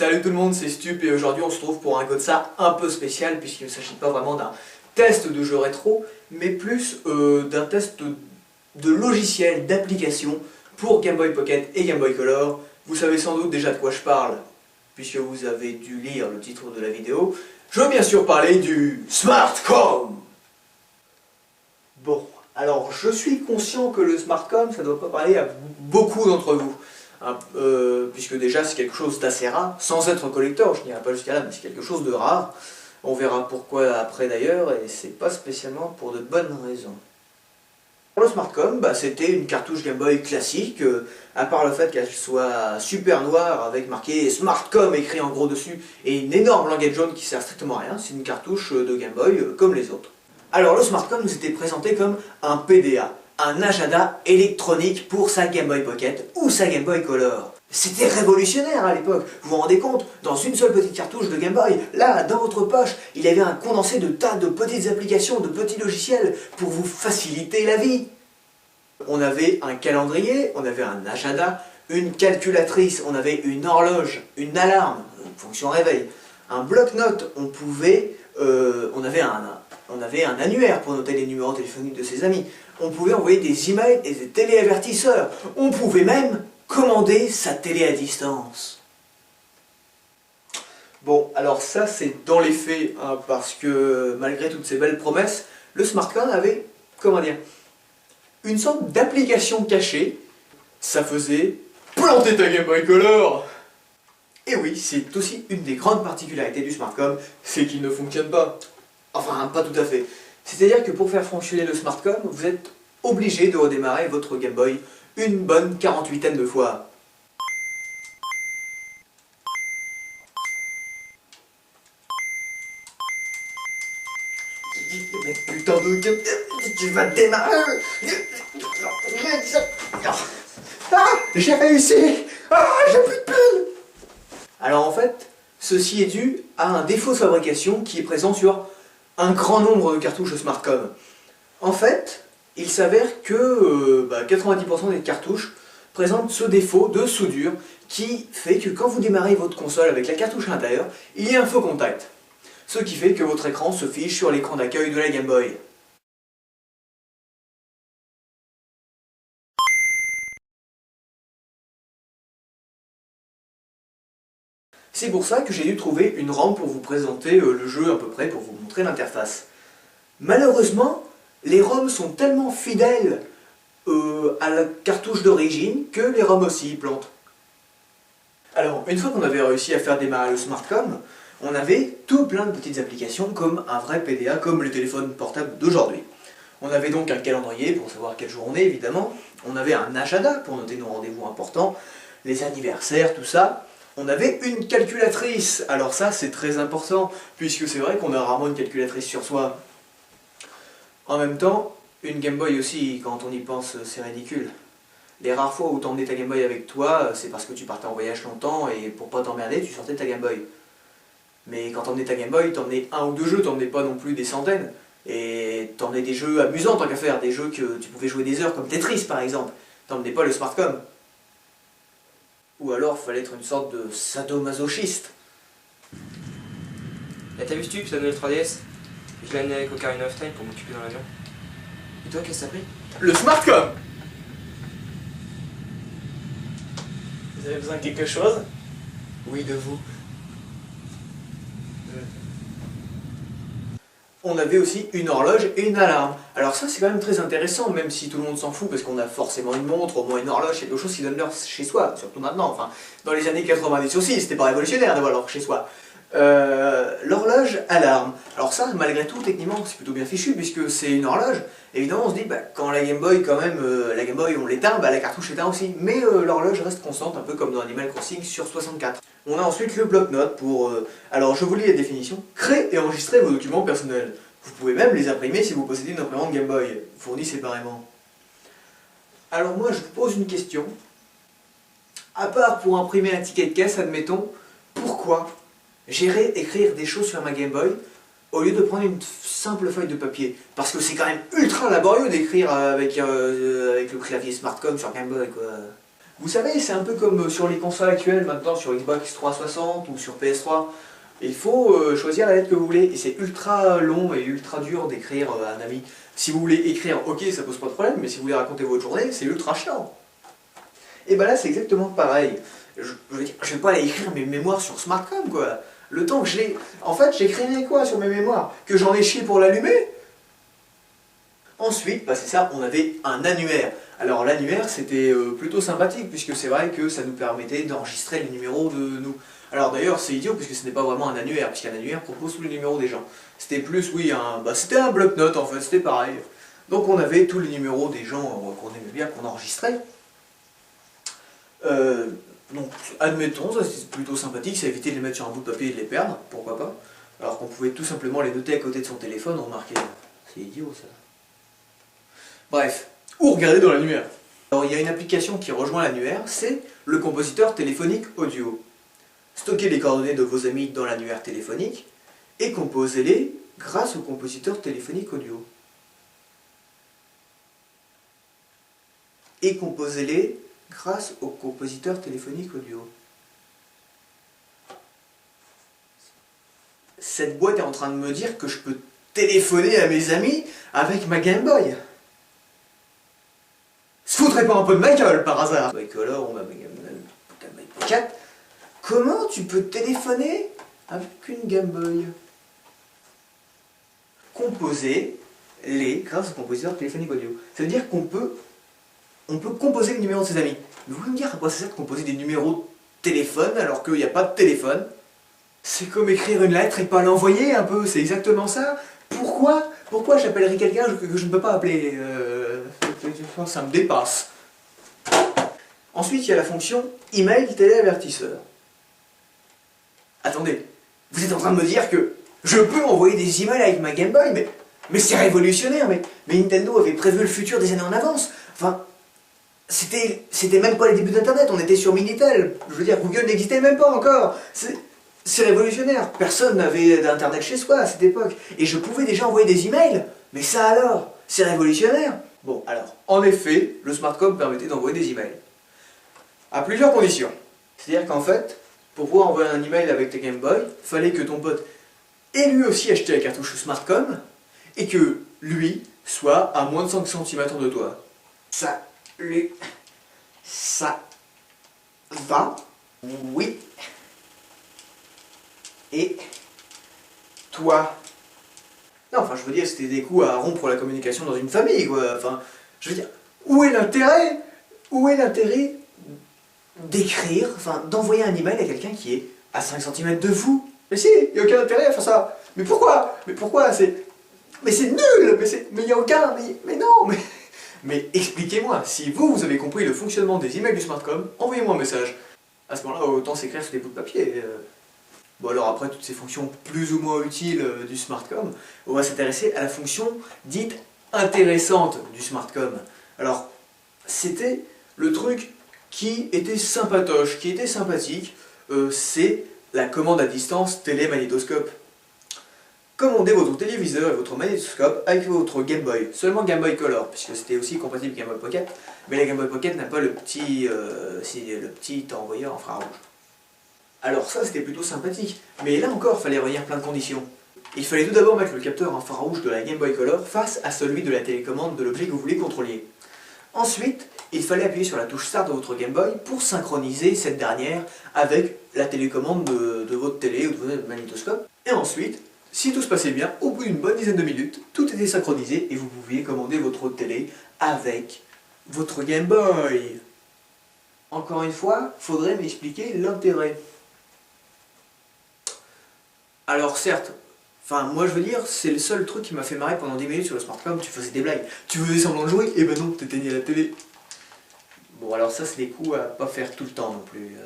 Salut tout le monde, c'est Stup et aujourd'hui on se trouve pour un Godsa un peu spécial puisqu'il ne s'agit pas vraiment d'un test de jeu rétro, mais plus d'un test de logiciel, d'application pour Game Boy Pocket et Game Boy Color. Vous savez sans doute déjà de quoi je parle, puisque vous avez dû lire le titre de la vidéo. Je veux bien sûr parler du Smartcom. Bon, alors je suis conscient que le Smartcom, ça ne doit pas parler à beaucoup d'entre vous. Puisque déjà c'est quelque chose d'assez rare, sans être collector, je n'irai pas jusqu'à là, mais c'est quelque chose de rare. On verra pourquoi après d'ailleurs, et c'est pas spécialement pour de bonnes raisons. Pour le Smartcom, c'était une cartouche Game Boy classique, à part le fait qu'elle soit super noire avec marqué Smartcom écrit en gros dessus, et une énorme languette jaune qui sert strictement à rien, c'est une cartouche de Game Boy comme les autres. Alors le Smartcom nous était présenté comme un PDA. Un agenda électronique pour sa Game Boy Pocket ou sa Game Boy Color. C'était révolutionnaire à l'époque, vous vous rendez compte? Dans une seule petite cartouche de Game Boy, là, dans votre poche, il y avait un condensé de tas de petites applications, de petits logiciels pour vous faciliter la vie. On avait un calendrier, on avait un agenda, une calculatrice, on avait une horloge, une alarme, une fonction réveil, un bloc-notes, on avait un annuaire pour noter les numéros téléphoniques de ses amis. On pouvait envoyer des emails et des téléavertisseurs. On pouvait même commander sa télé à distance. Bon, alors ça c'est dans les faits, hein, parce que malgré toutes ces belles promesses, le Smartcom avait, comment dire, une sorte d'application cachée. Ça faisait planter ta Game Boy Color. Et oui, c'est aussi une des grandes particularités du Smartcom, c'est qu'il ne fonctionne pas. Enfin, pas tout à fait. C'est-à-dire que pour faire fonctionner le Smartcom, vous êtes obligé de redémarrer votre Game Boy une bonne 48aine de fois. Mais putain de Game... Tu vas démarrer. Ah, j'ai réussi. Ah, j'ai plus de pile. Alors en fait, ceci est dû à un défaut de fabrication qui est présent sur un grand nombre de cartouches Smartcom. En fait, il s'avère que 90% des cartouches présentent ce défaut de soudure qui fait que quand vous démarrez votre console avec la cartouche à l'intérieur, il y a un faux contact. Ce qui fait que votre écran se fiche sur l'écran d'accueil de la Game Boy. C'est pour ça que j'ai dû trouver une ROM pour vous présenter le jeu à peu près, pour vous montrer l'interface. Malheureusement, les ROM sont tellement fidèles à la cartouche d'origine que les ROM aussi y plantent. Alors, une fois qu'on avait réussi à faire démarrer le Smartcom, on avait tout plein de petites applications comme un vrai PDA, comme les téléphones portables d'aujourd'hui. On avait donc un calendrier pour savoir quel jour on est, évidemment. On avait un agenda pour noter nos rendez-vous importants, les anniversaires, tout ça. On avait une calculatrice. Alors ça, c'est très important, puisque c'est vrai qu'on a rarement une calculatrice sur soi. En même temps, une Game Boy aussi, quand on y pense, c'est ridicule. Les rares fois où t'emmenais ta Game Boy avec toi, c'est parce que tu partais en voyage longtemps et pour pas t'emmerder, tu sortais ta Game Boy. Mais quand t'emmenais ta Game Boy, t'emmenais un ou deux jeux, t'emmenais pas non plus des centaines. Et t'emmenais des jeux amusants tant qu'à faire, des jeux que tu pouvais jouer des heures, comme Tetris par exemple. T'emmenais pas le Smartcom. Ou alors, fallait être une sorte de sadomasochiste. Et t'as vu Stup, la nouvelle 3DS? Je l'ai amené avec Ocarina of Time pour m'occuper dans l'avion. Et toi, qu'est-ce que t'as pris? Le Smartcom! Vous avez besoin de quelque chose? Oui, de vous. On avait aussi une horloge et une alarme. Alors ça c'est quand même très intéressant, même si tout le monde s'en fout, parce qu'on a forcément une montre, au moins une horloge, quelque chose qui donne l'heure chez soi, surtout maintenant. Enfin, dans les années 90 aussi, c'était pas révolutionnaire d'avoir l'heure chez soi. L'horloge alarme. Alors ça, malgré tout, techniquement, c'est plutôt bien fichu, puisque c'est une horloge. Évidemment, on se dit, quand la Game Boy, quand même, la Game Boy, on l'éteint, la cartouche éteint aussi. Mais l'horloge reste constante, un peu comme dans Animal Crossing sur 64. On a ensuite le bloc-notes pour... alors, je vous lis la définition. Créer et enregistrer vos documents personnels. Vous pouvez même les imprimer si vous possédez une imprimante Game Boy, fournie séparément. Alors moi, je vous pose une question. À part pour imprimer un ticket de caisse, admettons, pourquoi j'irais écrire des choses sur ma Game Boy au lieu de prendre une simple feuille de papier? Parce que c'est quand même ultra laborieux d'écrire avec le clavier Smartcom sur Game Boy, quoi. Vous savez, c'est un peu comme sur les consoles actuelles, maintenant sur Xbox 360 ou sur PS3. Il faut choisir la lettre que vous voulez, et c'est ultra long et ultra dur d'écrire à un ami. Si vous voulez écrire, ok, ça pose pas de problème, mais si vous voulez raconter votre journée, c'est ultra chiant. Et ben là, c'est exactement pareil. Je veux dire, je vais pas aller écrire mes mémoires sur Smartcom, quoi. Le temps que je l'ai... En fait, j'écrivais quoi sur mes mémoires? Que j'en ai chié pour l'allumer? Ensuite, bah c'est ça, on avait un annuaire. Alors l'annuaire, c'était plutôt sympathique, puisque c'est vrai que ça nous permettait d'enregistrer les numéros de nous. Alors d'ailleurs, c'est idiot, puisque ce n'est pas vraiment un annuaire, puisqu'un annuaire propose tous les numéros des gens. C'était plus, oui, c'était un bloc-notes, en fait, c'était pareil. Donc on avait tous les numéros des gens qu'on aimait bien, qu'on enregistrait. Donc admettons, ça c'est plutôt sympathique, ça évitait de les mettre sur un bout de papier et de les perdre, pourquoi pas. Alors qu'on pouvait tout simplement les noter à côté de son téléphone, remarquez, c'est idiot ça. Bref, ou regarder dans l'annuaire. Alors il y a une application qui rejoint l'annuaire, c'est le compositeur téléphonique audio. Stockez les coordonnées de vos amis dans l'annuaire téléphonique et composez-les grâce au compositeur téléphonique audio. Et composez-les grâce au compositeur téléphonique audio. Cette boîte est en train de me dire que je peux téléphoner à mes amis avec ma Game Boy. Se foutrait pas un peu de ma gueule par hasard? Boy Color ou ma Game Boy Pocket. Comment tu peux téléphoner avec une Game Boy? Composer les grâce au compositeur téléphonique audio. Ça veut dire qu'on peut composer les numéros de ses amis. Vous pouvez me dire à quoi ça sert de composer des numéros de téléphone alors qu'il n'y a pas de téléphone? C'est comme écrire une lettre et pas l'envoyer un peu, c'est exactement ça. Pourquoi j'appellerai quelqu'un que je ne peux pas appeler? Ça me dépasse. Ensuite, il y a la fonction email téléavertisseur. Attendez, vous êtes en train de me dire que je peux envoyer des emails avec ma Game Boy, mais c'est révolutionnaire, mais Nintendo avait prévu le futur des années en avance. Enfin, c'était même pas les débuts d'Internet, on était sur Minitel. Je veux dire, Google n'existait même pas encore. C'est révolutionnaire. Personne n'avait d'Internet chez soi à cette époque. Et je pouvais déjà envoyer des emails. Mais ça alors, c'est révolutionnaire. Bon, alors, en effet, le Smartcom permettait d'envoyer des emails. À plusieurs conditions. C'est-à-dire qu'en fait, pour pouvoir envoyer un email avec ta Game Boy, il fallait que ton pote ait lui aussi acheté la cartouche Smartcom et que lui soit à moins de 5 cm de toi. Ça va? Oui. Et toi? Non, enfin, je veux dire, c'était des coups à rompre la communication dans une famille, quoi. Enfin, je veux dire, où est l'intérêt d'écrire, enfin, d'envoyer un email à quelqu'un qui est à 5 cm de vous? Mais si, il n'y a aucun intérêt à faire ça. Mais pourquoi? Mais c'est nul. Mais il n'y a aucun... Mais non, mais expliquez-moi, si vous avez compris le fonctionnement des emails du Smartcom, envoyez-moi un message. À ce moment-là, autant s'écrire sur des bouts de papier. Bon alors après toutes ces fonctions plus ou moins utiles du Smartcom, on va s'intéresser à la fonction dite intéressante du Smartcom. Alors, c'était le truc qui était sympatoche, qui était sympathique, c'est la commande à distance télémagnétoscope. Commandez votre téléviseur et votre magnétoscope avec votre Game Boy, seulement Game Boy Color, puisque c'était aussi compatible Game Boy Pocket, mais la Game Boy Pocket n'a pas le petit envoyeur infrarouge. Alors ça c'était plutôt sympathique, mais là encore il fallait réunir plein de conditions. Il fallait tout d'abord mettre le capteur infrarouge de la Game Boy Color face à celui de la télécommande de l'objet que vous voulez contrôler. Ensuite, il fallait appuyer sur la touche Start de votre Game Boy pour synchroniser cette dernière avec la télécommande de votre télé ou de votre magnétoscope. Et ensuite, si tout se passait bien, au bout d'une bonne dizaine de minutes, tout était synchronisé et vous pouviez commander votre télé avec votre Game Boy. Encore une fois, faudrait m'expliquer l'intérêt. Alors certes, moi je veux dire, c'est le seul truc qui m'a fait marrer pendant 10 minutes sur le Smartcom, tu faisais des blagues. Tu faisais semblant de jouer, et ben non, t'éteignais la télé. Bon alors ça c'est des coups à pas faire tout le temps non plus.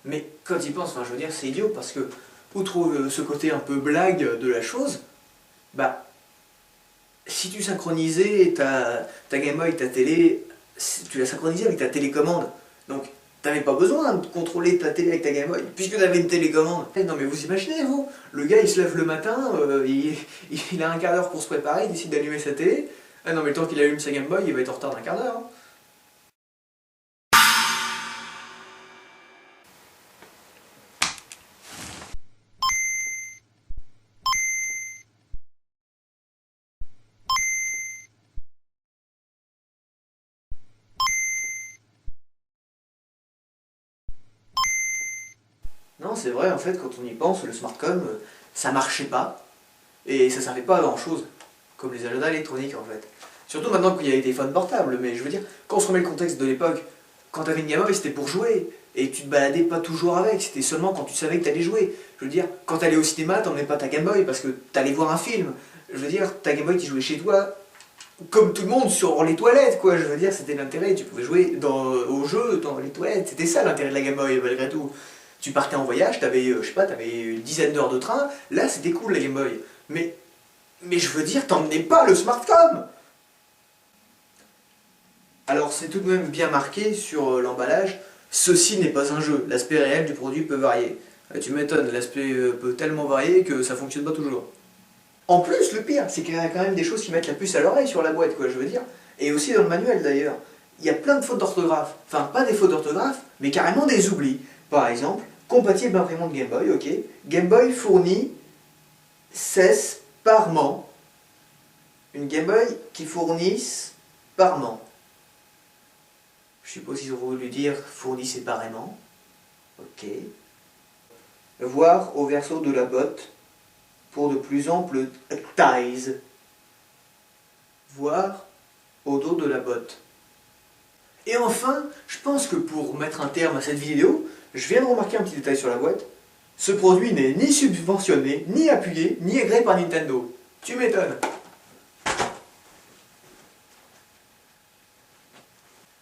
Mais quand il pense, je veux dire, c'est idiot parce que, outre ce côté un peu blague de la chose, bah, si tu synchronisais ta Game Boy, ta télé, tu l'as synchronisé avec ta télécommande. Donc, t'avais pas besoin de contrôler ta télé avec ta Game Boy, puisque t'avais une télécommande. Non mais vous imaginez, vous, le gars il se lève le matin, il a un quart d'heure pour se préparer, il décide d'allumer sa télé. Ah non mais le temps qu'il allume sa Game Boy, il va être en retard d'un quart d'heure. Hein. Non, c'est vrai, en fait, quand on y pense, le Smartcom, ça marchait pas, et ça servait pas à grand chose, comme les agendas électroniques en fait. Surtout maintenant qu'il y a les téléphones portables, mais je veux dire, quand on se remet le contexte de l'époque, quand t'avais une Game Boy, c'était pour jouer, et tu te baladais pas toujours avec, c'était seulement quand tu savais que t'allais jouer. Je veux dire, quand t'allais au cinéma, t'emmenais pas ta Game Boy parce que t'allais voir un film. Je veux dire, ta Game Boy, tu jouais chez toi, comme tout le monde, sur les toilettes, quoi. Je veux dire, c'était l'intérêt, tu pouvais jouer au jeu dans les toilettes, c'était ça l'intérêt de la Game Boy, malgré tout. Tu partais en voyage, t'avais, je sais pas, t'avais une dizaine d'heures de train, là c'était cool la Game Boy. Mais je veux dire, t'emmenais pas le Smartcom. Alors c'est tout de même bien marqué sur l'emballage, ceci n'est pas un jeu, l'aspect réel du produit peut varier. Tu m'étonnes, l'aspect peut tellement varier que ça fonctionne pas toujours. En plus, le pire, c'est qu'il y a quand même des choses qui mettent la puce à l'oreille sur la boîte, quoi, je veux dire. Et aussi dans le manuel d'ailleurs. Il y a plein de fautes d'orthographe. Enfin, pas des fautes d'orthographe, mais carrément des oublis. Par exemple, compatible imprimante Game Boy, ok. Game Boy fournit cesse parement. Une Game Boy qui fournisse parement. Je suppose qu'ils ont voulu dire fournit séparément. Ok. Voir au verso de la botte pour de plus amples tailles. Voir au dos de la botte. Et enfin, je pense que pour mettre un terme à cette vidéo, je viens de remarquer un petit détail sur la boîte. Ce produit n'est ni subventionné, ni appuyé, ni agréé par Nintendo. Tu m'étonnes.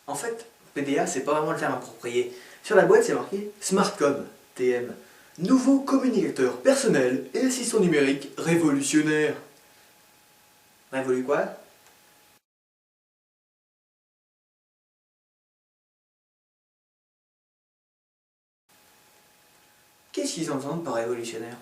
En fait, PDA, c'est pas vraiment le terme approprié. Sur la boîte, c'est marqué Smartcom, TM. Nouveau communicateur personnel et assistant numérique révolutionnaire. Révolu quoi? Qu'est-ce qu'ils entendent par révolutionnaire?